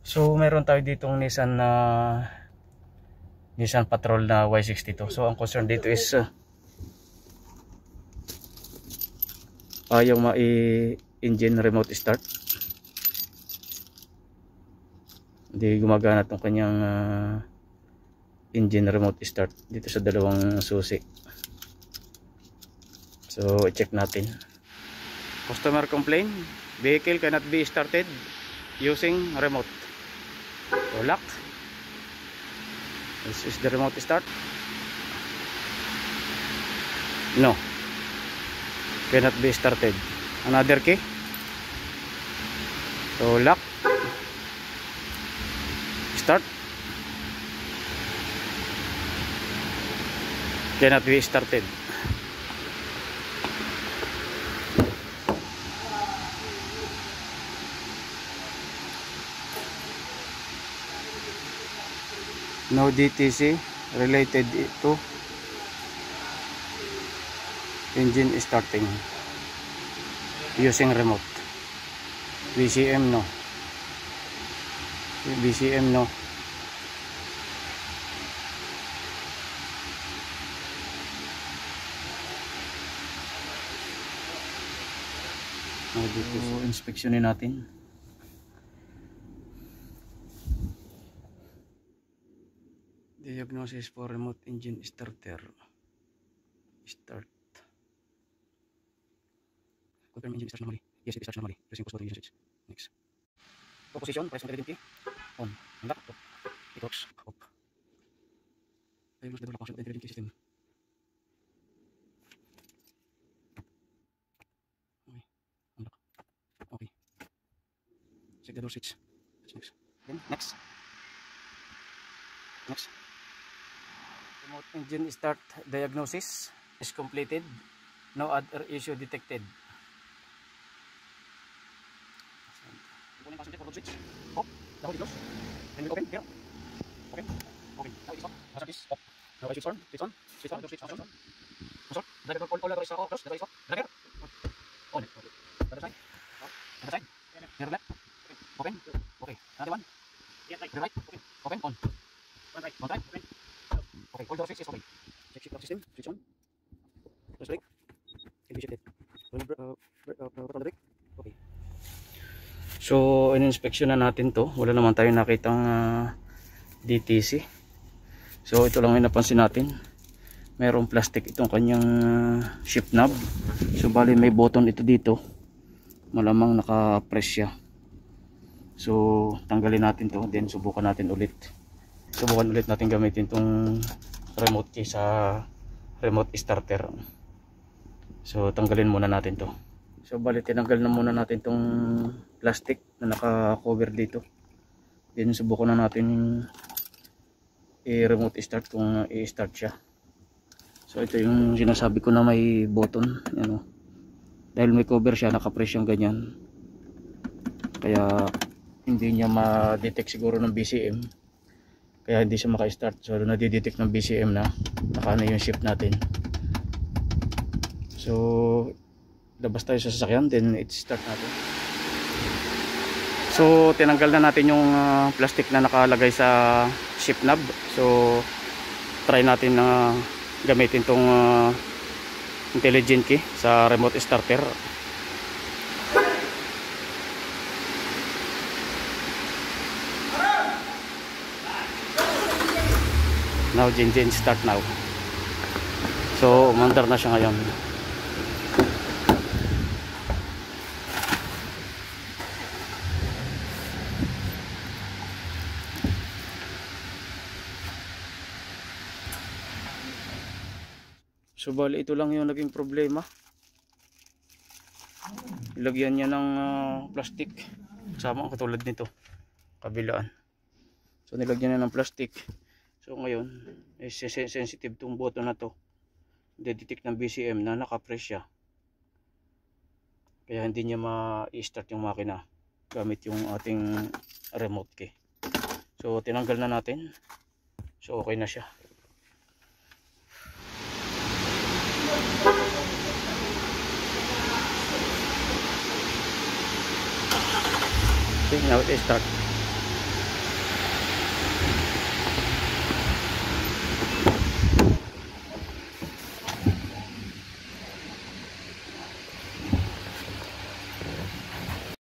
So meron tayo ditong Nissan Patrol na Y62. So ang concern dito is ayaw ma-engine remote start. Hindi gumagana itong kanyang engine remote start dito sa dalawang susi. So i-check natin. Customer complaint, vehicle cannot be started using remote. So lock. This is the remote start. No, cannot be started. Another key. So lock. Start. Cannot be started. No DTC related to engine starting using remote. BCM no. BCM no. No DTC. So, inspeksyonin natin. Diagnosis for remote engine starter. Start. Confirm engine start normally. Yes, it starts normally. Pressing pause for the ignition switch. Next. Position, press on the key. On. Unlock. It works. Off. Diagnose the door function of the key system. Okay. Unlock. Okay. Check the door switch. That's next. Then next. Next. Remote engine start diagnosis is completed. No other issue detected. Open passenger for switch. Off. The hood close. Then we open here. Open. Open. Now it is off. Hazard is off. Now I switch on. Switch on. Switch on. Switch on. On. On. Driver door all doors are closed. The door is off. Driver. On. Okay. Other side. Other side. Here left. Open. Okay. Another one. Here right. Open. On. One right. One right. Open. Okay, all door switch is open. Check shift lock system, switch on. Press brake. Can be shifted. Put on the brake. Okay. So, in-inspection na natin to. Wala naman tayong nakitang DTC. So, ito lang yung napansin natin. Mayroong plastic itong kanyang shift knob. So, bali may button ito dito. Malamang naka-press siya. So, tanggalin natin to. Then, subukan natin ulit. Subukan ulit natin gamitin itong remote key sa remote starter. So tanggalin muna natin to. So bali tinanggal na muna natin itong plastic na naka-cover dito. Then subukan na natin i-remote start kung i-start siya. So ito yung sinasabi ko na may button. Yan, dahil may cover siya, naka-press yung ganyan. Kaya hindi niya ma-detect siguro ng BCM. Kaya hindi siya maka-start. So nadidetect ng BCM na nakaano yung shift natin. So labas tayo sa sasakyan, then i-start natin. So tinanggal na natin yung plastic na nakalagay sa shift knob. So try natin na gamitin tong intelligent key sa remote starter. Now engine start now. So umandar na siya ngayon. So bali ito lang yung naging problema. Ilagyan niya ng plastic. Sama katulad nito. Kabilaan. So nilagyan niya ng plastic. So ngayon, sensitive tong button na to. Detect ng BCM na naka-press siya. Kaya hindi niya ma-start yung makina gamit yung ating remote key. So tinanggal na natin. So okay na siya. Okay, now it start.